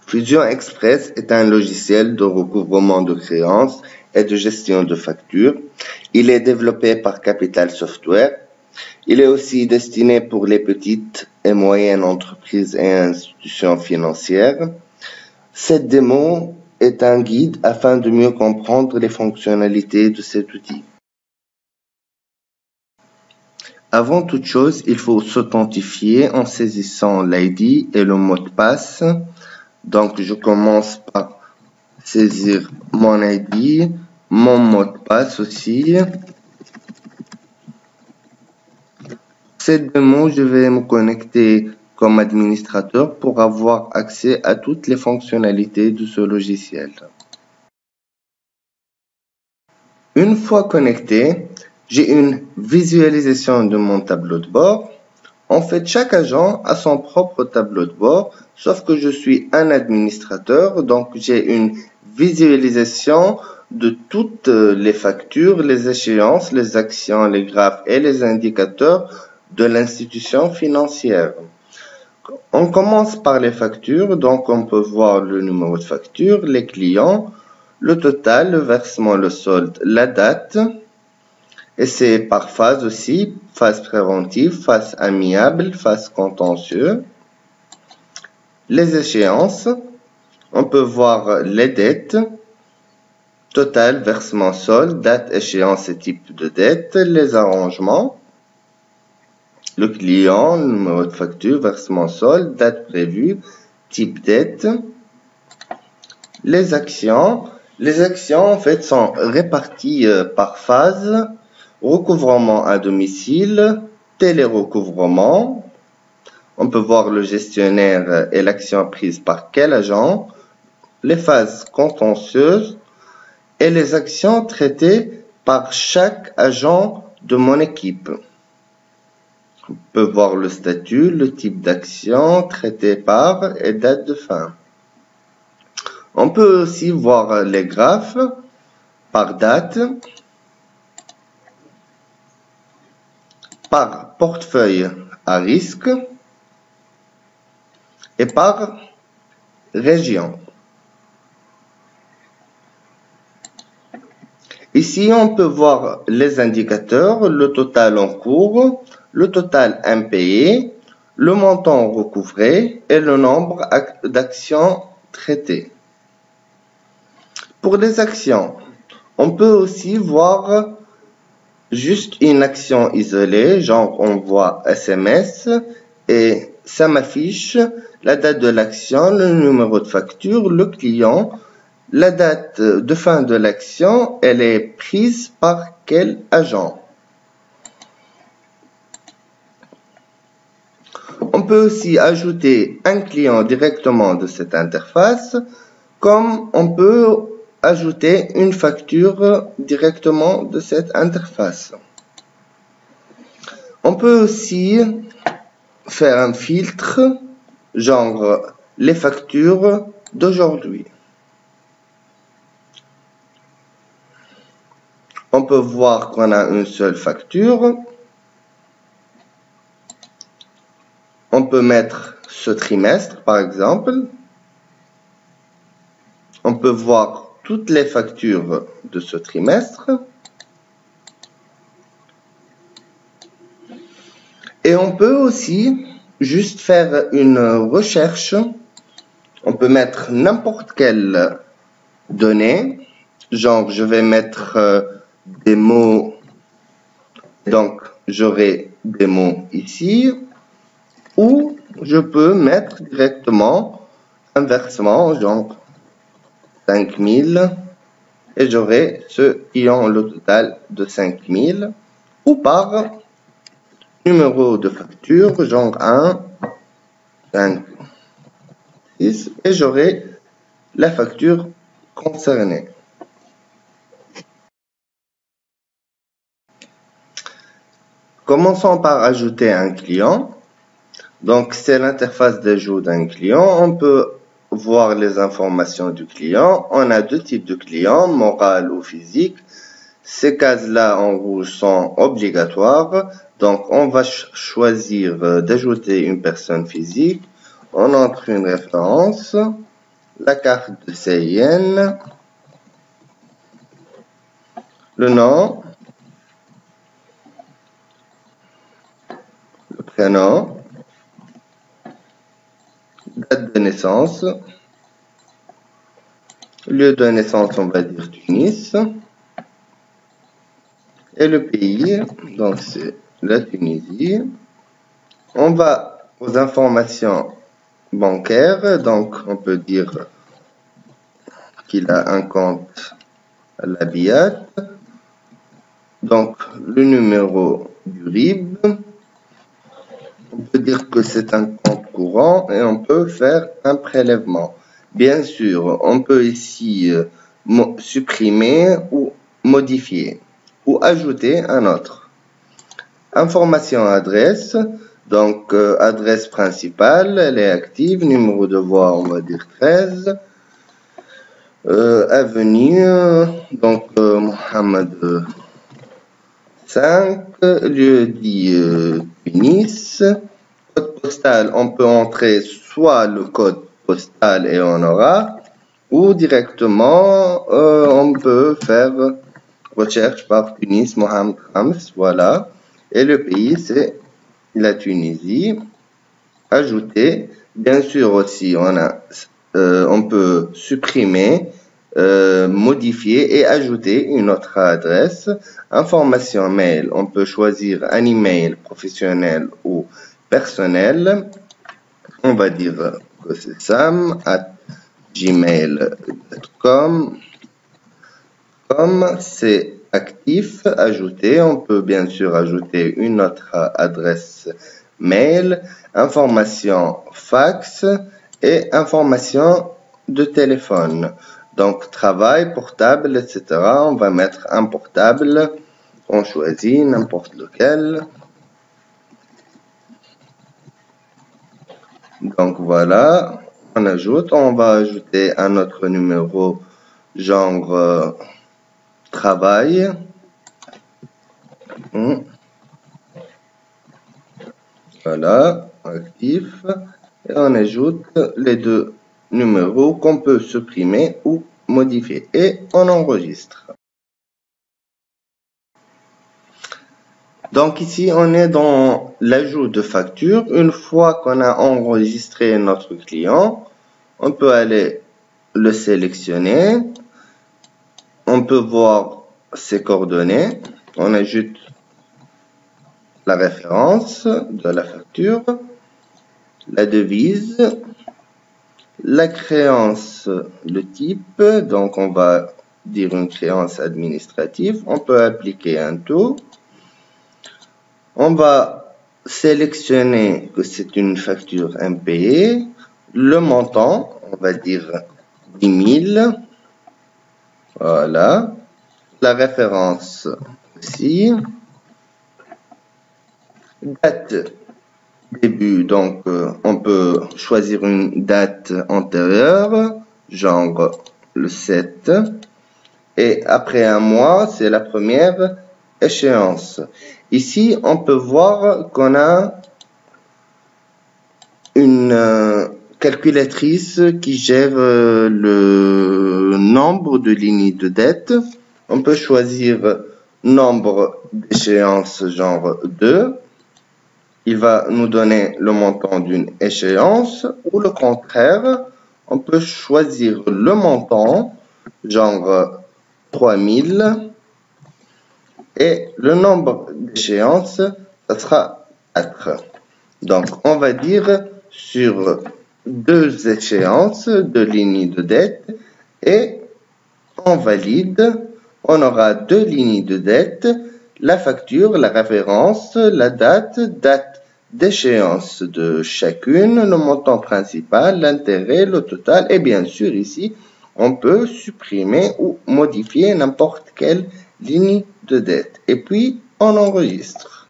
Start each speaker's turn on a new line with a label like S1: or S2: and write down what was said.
S1: Fusion Express est un logiciel de recouvrement de créances et de gestion de factures. Il est développé par Capital Software. Il est aussi destiné pour les petites et moyennes entreprises et institutions financières. Cette démo est un guide afin de mieux comprendre les fonctionnalités de cet outil. Avant toute chose, il faut s'authentifier en saisissant l'ID et le mot de passe. Donc, je commence par saisir mon ID, mon mot de passe aussi. Cette démo, je vais me connecter comme administrateur pour avoir accès à toutes les fonctionnalités de ce logiciel. Une fois connecté, j'ai une visualisation de mon tableau de bord. En fait, chaque agent a son propre tableau de bord, sauf que je suis un administrateur, donc j'ai une visualisation de toutes les factures, les échéances, les actions, les graphes et les indicateurs de l'institution financière. On commence par les factures, donc on peut voir le numéro de facture, les clients, le total, le versement, le solde, la date. Et c'est par phase aussi, phase préventive, phase amiable, phase contentieux. Les échéances, on peut voir les dettes, total, versement, solde, date, échéance et type de dette, les arrangements, le client, le numéro de facture, versement, solde, date prévue, type dette, les actions. Les actions en fait sont réparties par phase. Recouvrement à domicile, télérecouvrement. On peut voir le gestionnaire et l'action prise par quel agent, les phases contentieuses et les actions traitées par chaque agent de mon équipe. On peut voir le statut, le type d'action traité par et date de fin. On peut aussi voir les graphes par date, par portefeuille à risque et par région. Ici, on peut voir les indicateurs, le total en cours, le total impayé, le montant recouvré et le nombre d'actions traitées. Pour les actions, on peut aussi voir juste une action isolée, genre on voit SMS et ça m'affiche la date de l'action, le numéro de facture, le client, la date de fin de l'action, elle est prise par quel agent. On peut aussi ajouter un client directement de cette interface, comme on peut ajouter une facture directement de cette interface. On peut aussi faire un filtre, genre les factures d'aujourd'hui. On peut voir qu'on a une seule facture. On peut mettre ce trimestre, par exemple. On peut voir toutes les factures de ce trimestre. Et on peut aussi juste faire une recherche. On peut mettre n'importe quelle donnée. Genre, je vais mettre des mots. Donc, j'aurai des mots ici. Ou je peux mettre directement un versement, genre 5000, et j'aurai ceux qui ont le total de 5000, ou par numéro de facture, genre 1, 5, 6, et j'aurai la facture concernée. Commençons par ajouter un client. Donc, c'est l'interface d'ajout d'un client. On peut voir les informations du client. On a deux types de clients, moral ou physique. Ces cases-là en rouge sont obligatoires. Donc, on va choisir d'ajouter une personne physique. On entre une référence. la carte de CIN, le nom, le prénom, date de naissance, lieu de naissance, on va dire Tunis, et le pays, donc c'est la Tunisie. On va aux informations bancaires, donc on peut dire qu'il a un compte à la BIAT, donc le numéro du RIB, on peut dire que c'est un compte courant et on peut faire un prélèvement. Bien sûr, on peut ici supprimer ou modifier ou ajouter un autre. Information adresse, donc adresse principale, elle est active, numéro de voie, on va dire 13. Avenue, donc Mohamed 5, lieu dit Tunis. Code postal, on peut entrer soit le code postal et on aura, ou directement on peut faire recherche par Tunis Mohamed Khams, voilà. Et le pays c'est la Tunisie. Ajouter, bien sûr aussi on peut supprimer, modifier et ajouter une autre adresse. Information mail, on peut choisir un email professionnel ou personnel. On va dire que c'est sam@gmail.com. Comme c'est actif, ajouter, on peut bien sûr ajouter une autre adresse mail, information fax et information de téléphone. Donc travail, portable, etc. On va mettre un portable, on choisit n'importe lequel. Donc voilà, on ajoute, on va ajouter un autre numéro genre travail. Voilà, actif. Et on ajoute les deux numéros qu'on peut supprimer ou modifier. Et on enregistre. Donc ici, on est dans l'ajout de facture. Une fois qu'on a enregistré notre client, on peut aller le sélectionner. On peut voir ses coordonnées. On ajoute la référence de la facture, la devise, la créance, le type, donc on va dire une créance administrative. On peut appliquer un taux. On va sélectionner que c'est une facture impayée. Le montant, on va dire 10 000. Voilà. La référence aussi. Date début, donc on peut choisir une date antérieure, genre le 7. Et après un mois, c'est la première échéance. Ici, on peut voir qu'on a une calculatrice qui gère le nombre de lignes de dette. On peut choisir nombre d'échéances genre 2. Il va nous donner le montant d'une échéance, ou le contraire, on peut choisir le montant, genre 3000, et le nombre d'échéances, ça sera 4. Donc, on va dire sur 2 échéances, 2 lignes de dette, et on valide, on aura 2 lignes de dette, la facture, la référence, la date d'échéance de chacune, le montant principal, l'intérêt, le total, et bien sûr ici, on peut supprimer ou modifier n'importe quelle ligne de dette. Et puis, on enregistre.